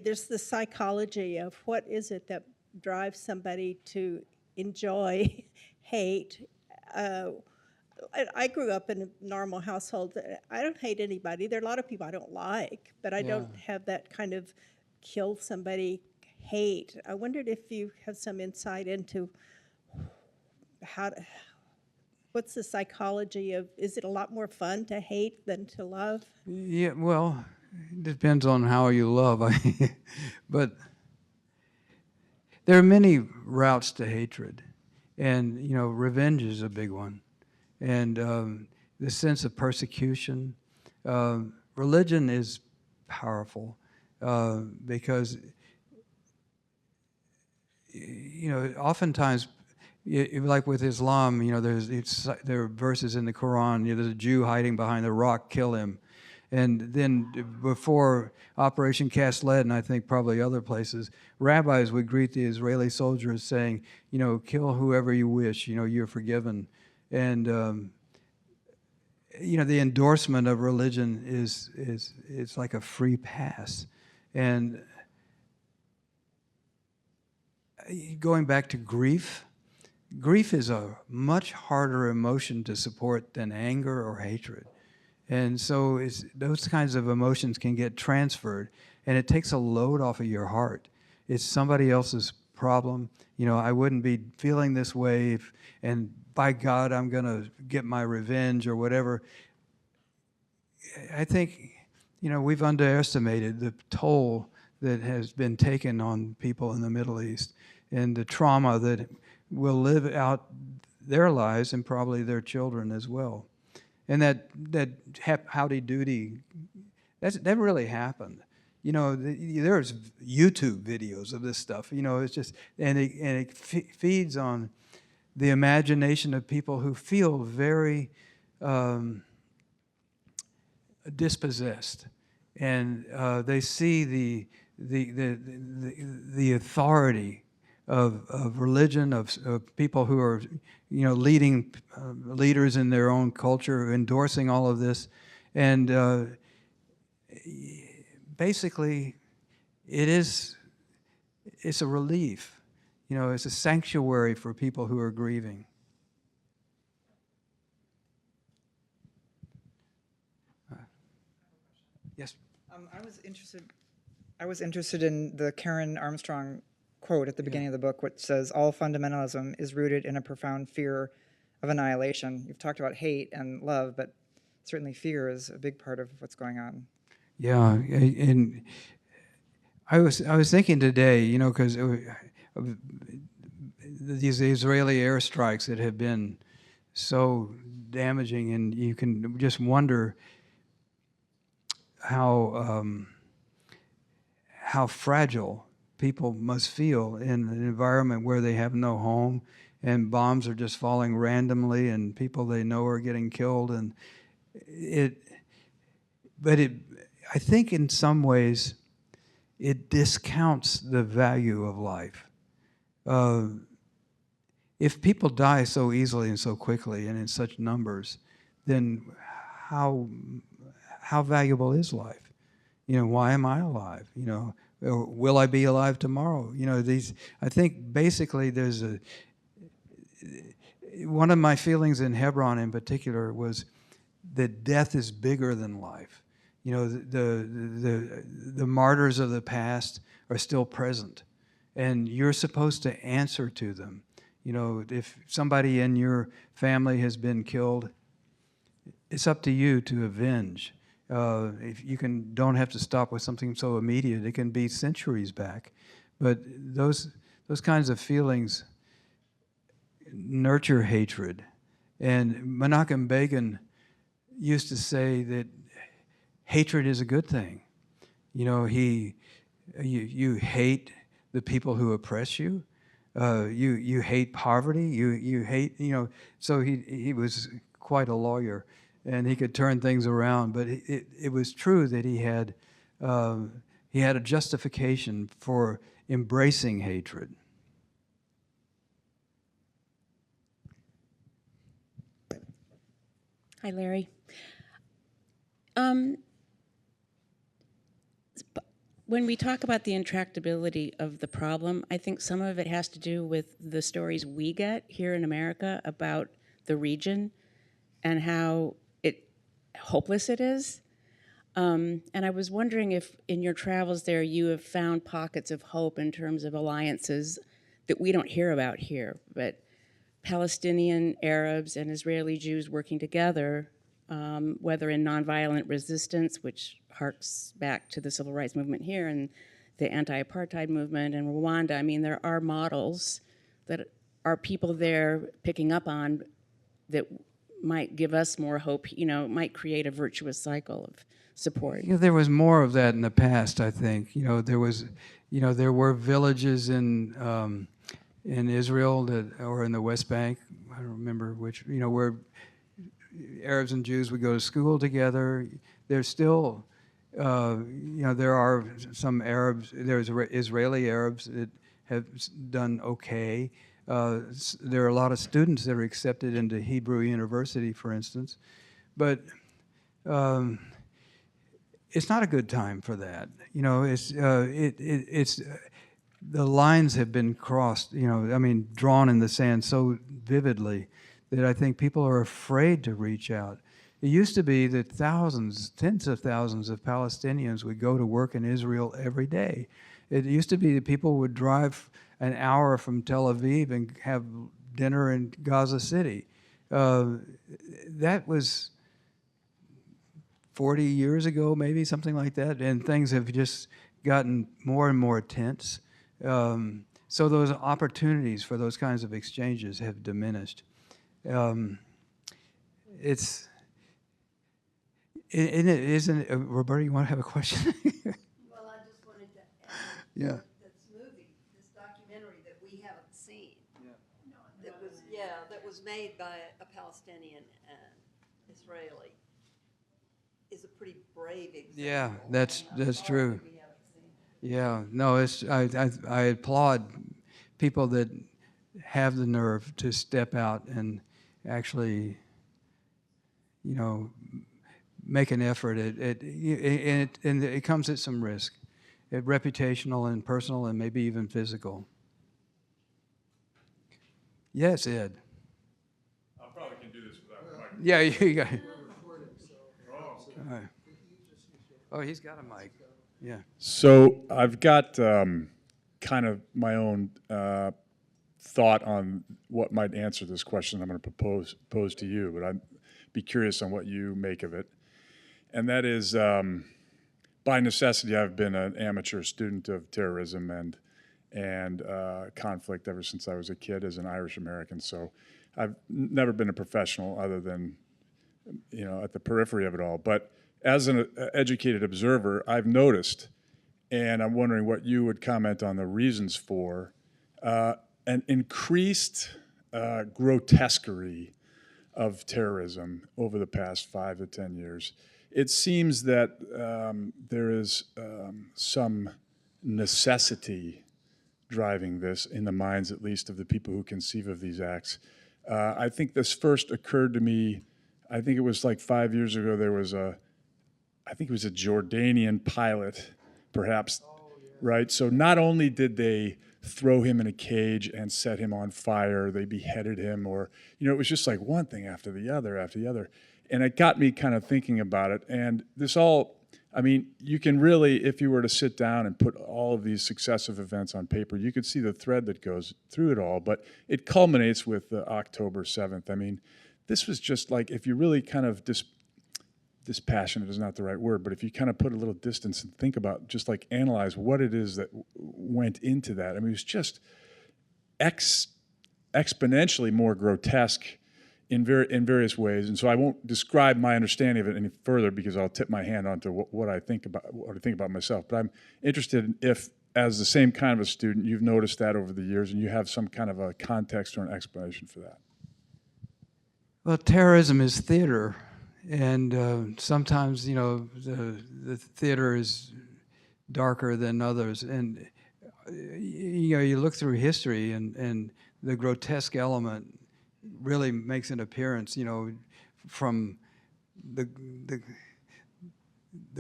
there's the psychology of what is it that drives somebody to enjoy hate? I grew up in a normal household. I don't hate anybody. There are a lot of people I don't like, but I don't have that kind of kill somebody hate. I wondered if you have some insight into what's the psychology of, is it a lot more fun to hate than to love? Yeah, well, it depends on how you love. But there are many routes to hatred, and revenge is a big one. And the sense of persecution. Religion is powerful because oftentimes, like with Islam, there are verses in the Quran. There's a Jew hiding behind a rock, kill him. And then before Operation Cast Lead, and I think probably other places, rabbis would greet the Israeli soldiers saying, kill whoever you wish, you're forgiven. And, the endorsement of religion is like a free pass. And going back to grief is a much harder emotion to support than anger or hatred. And so those kinds of emotions can get transferred, and it takes a load off of your heart. It's somebody else's problem. I wouldn't be feeling this way and by God, I'm going to get my revenge or whatever. I think, we've underestimated the toll that has been taken on people in the Middle East and the trauma that will live out their lives and probably their children as well. And that howdy doody, that really happened. There's YouTube videos of this stuff. It's just, and it feeds on the imagination of people who feel very dispossessed, and they see the authority of religion, of people who are, leading leaders in their own culture, endorsing all of this, and basically, it's a relief. It's a sanctuary for people who are grieving. Yes. I was interested in the Karen Armstrong quote at the beginning of the book, which says, "All fundamentalism is rooted in a profound fear of annihilation." You've talked about hate and love, but certainly fear is a big part of what's going on. Yeah, and I was thinking today, because these Israeli airstrikes that have been so damaging, and you can just wonder how fragile people must feel in an environment where they have no home and bombs are just falling randomly and people they know are getting killed. And I think in some ways it discounts the value of life. If people die so easily and so quickly and in such numbers, then how valuable is life? Why am I alive? Or will I be alive tomorrow? I think basically there's one of my feelings in Hebron in particular was that death is bigger than life. The martyrs of the past are still present, and you're supposed to answer to them. If somebody in your family has been killed, it's up to you to avenge. If you don't have to stop with something so immediate. It can be centuries back, but those kinds of feelings nurture hatred. And Menachem Begin used to say that hatred is a good thing. You hate the people who oppress you. You hate poverty. You hate. So he was quite a lawyer. And he could turn things around, but it was true that he had a justification for embracing hatred. Hi, Larry. When we talk about the intractability of the problem, I think some of it has to do with the stories we get here in America about the region and how hopeless it is. And I was wondering if in your travels there you have found pockets of hope in terms of alliances that we don't hear about here, but Palestinian Arabs and Israeli Jews working together, whether in nonviolent resistance, which harks back to the civil rights movement here and the anti-apartheid movement in Rwanda. I mean, there are models that are people there picking up on that might give us more hope, might create a virtuous cycle of support. There was more of that in the past, I think. There were villages in in Israel or in the West Bank. I don't remember which. Where Arabs and Jews would go to school together. There's still, there are some Arabs. There's Israeli Arabs that have done okay. There are a lot of students that are accepted into Hebrew University, for instance, but it's not a good time for that. It's the lines have been crossed. Drawn in the sand so vividly that I think people are afraid to reach out. It used to be that thousands, tens of thousands of Palestinians would go to work in Israel every day. It used to be that people would drive an hour from Tel Aviv and have dinner in Gaza City. That was 40 years ago, maybe, something like that, and things have just gotten more and more tense. So those opportunities for those kinds of exchanges have diminished. Roberta, you want to have a question? Well, I just wanted to add Yeah. this movie, this documentary that we haven't seen. Yeah. That was made by a Palestinian and Israeli, is a pretty brave example. Yeah, that's true. We haven't seen. Yeah, no, I applaud people that have the nerve to step out and actually, make an effort. And it comes at some risk, reputational and personal and maybe even physical. Yes, Ed. I probably can do this without a mic. Yeah, you got it. All right. Oh, he's got a mic. Yeah. So I've got kind of my own thought on what might answer this question I'm going to pose to you, but I'd be curious on what you make of it. And that is, by necessity, I've been an amateur student of terrorism and conflict ever since I was a kid as an Irish American. So I've never been a professional other than, at the periphery of it all. But as an educated observer, I've noticed, and I'm wondering what you would comment on the reasons for, an increased grotesquerie of terrorism over the past 5 to 10 years. It seems that there is some necessity driving this in the minds, at least, of the people who conceive of these acts. I think this first occurred to me, I think it was like 5 years ago, there was I think it was a Jordanian pilot, perhaps, right? So not only did they throw him in a cage and set him on fire, they beheaded him, or, it was just like one thing after the other. And it got me kind of thinking about it. And this all, you can really, if you were to sit down and put all of these successive events on paper, you could see the thread that goes through it all. But it culminates with October 7th. This was just like, if you really kind of dispassionate is not the right word, but if you kind of put a little distance and think about, just like analyze what it is that went into that. It was just exponentially more grotesque in various ways. And so I won't describe my understanding of it any further because I'll tip my hand onto what I think about myself. But I'm interested if, as the same kind of a student, you've noticed that over the years and you have some kind of a context or an explanation for that. Well, terrorism is theater. And sometimes, the theater is darker than others. And, you look through history and the grotesque element really makes an appearance, from the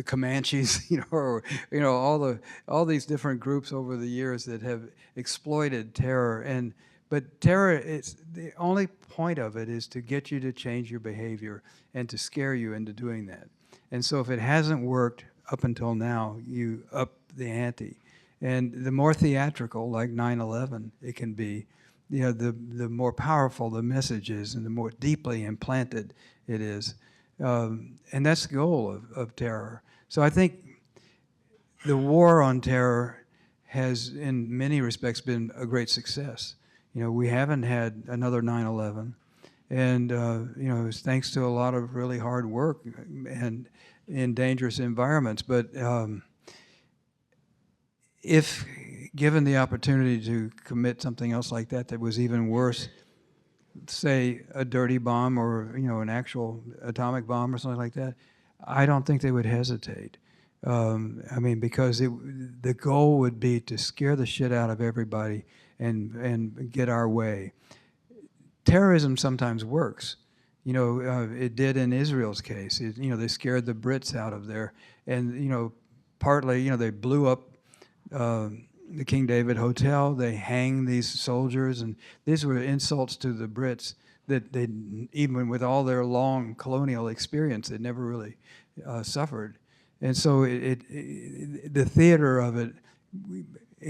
Comanches, or, all these different groups over the years that have exploited terror. But terror, it's the only point of it is to get you to change your behavior and to scare you into doing that. And so if it hasn't worked up until now, you up the ante. And the more theatrical, like 9/11, it can be, the more powerful the message is and the more deeply implanted it is. And that's the goal of terror. So I think the war on terror has, in many respects, been a great success. We haven't had another 9/11, and it's thanks to a lot of really hard work and in dangerous environments. But if given the opportunity to commit something else like that that was even worse, say a dirty bomb or an actual atomic bomb or something like that, I don't think they would hesitate. I mean, because the goal would be to scare the shit out of everybody and get our way. Terrorism sometimes works. It did in Israel's case. They scared the Brits out of there, and partly, they blew up the King David Hotel. They hanged these soldiers, and these were insults to the Brits that they, even with all their long colonial experience, they never really suffered. And so the theater of it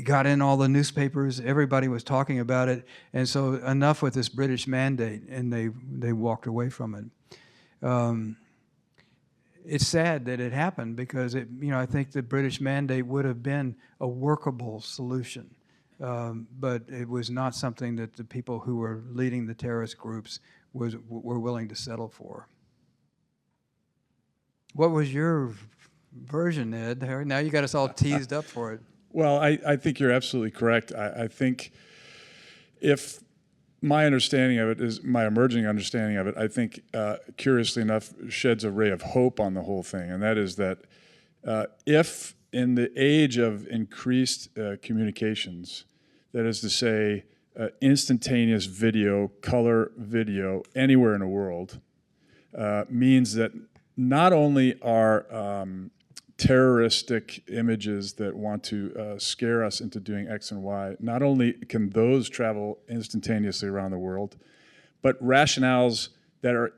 got in all the newspapers. Everybody was talking about it, and so enough with this British mandate, and they walked away from it. It's sad that it happened because I think the British mandate would have been a workable solution, but it was not something that the people who were leading the terrorist groups were willing to settle for. What was your version, Ed? Now you got us all teased up for it. Well, I think you're absolutely correct. I think if my understanding of it is my emerging understanding of it, I think, curiously enough, sheds a ray of hope on the whole thing. And that is that if in the age of increased communications, that is to say, instantaneous video, color video, anywhere in the world, means that not only are terroristic images that want to scare us into doing X and Y, not only can those travel instantaneously around the world, but rationales that are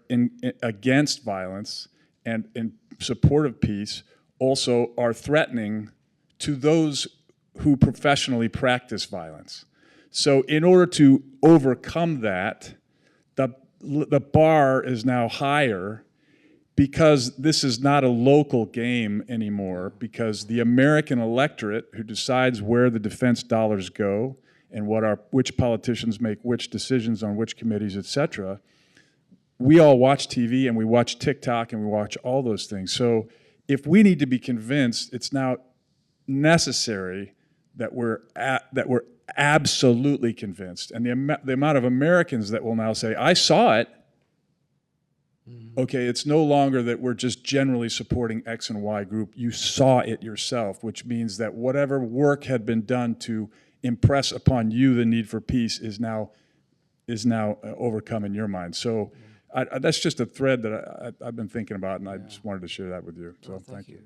against violence and in support of peace also are threatening to those who professionally practice violence. So in order to overcome that, the bar is now higher, because this is not a local game anymore, because the American electorate who decides where the defense dollars go and which politicians make which decisions on which committees, et cetera, we all watch TV and we watch TikTok and we watch all those things. So if we need to be convinced, it's now necessary that we're absolutely convinced. And the amount of Americans that will now say, I saw it. Okay, it's no longer that we're just generally supporting X and Y group. You saw it yourself, which means that whatever work had been done to impress upon you the need for peace is now overcome in your mind. So that's just a thread that I've been thinking about, and I just wanted to share that with you. So thank you.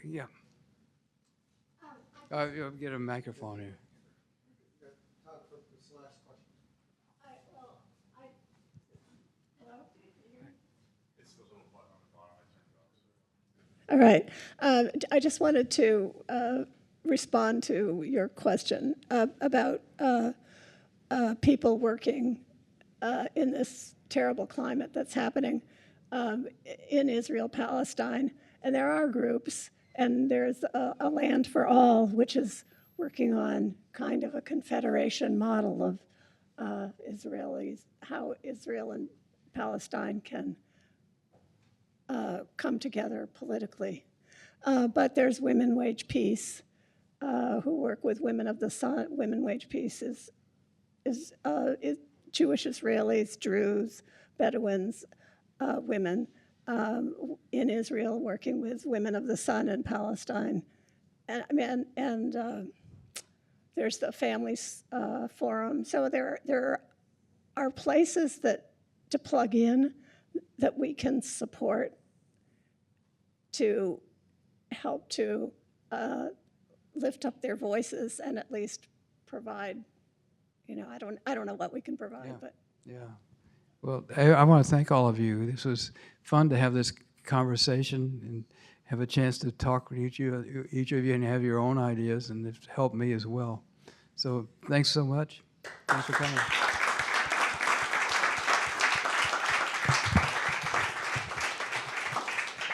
Yeah. Get a microphone here. All right. I just wanted to respond to your question about people working in this terrible climate that's happening in Israel, Palestine. And there are groups, and there's a Land for All, which is working on kind of a confederation model of Israelis, how Israel and Palestine can come together politically. But there's Women Wage Peace, who work with Women of the Sun. Women Wage Peace is Jewish Israelis, Druze, Bedouins, women in Israel working with Women of the Sun in Palestine. And there's the Families Forum. So there are places to plug in that we can support to help to lift up their voices and at least provide, I don't know what we can provide, but. Yeah. Well, I want to thank all of you. This was fun to have this conversation and have a chance to talk with each of you and have your own ideas, and it's helped me as well. So thanks so much. Thanks for coming.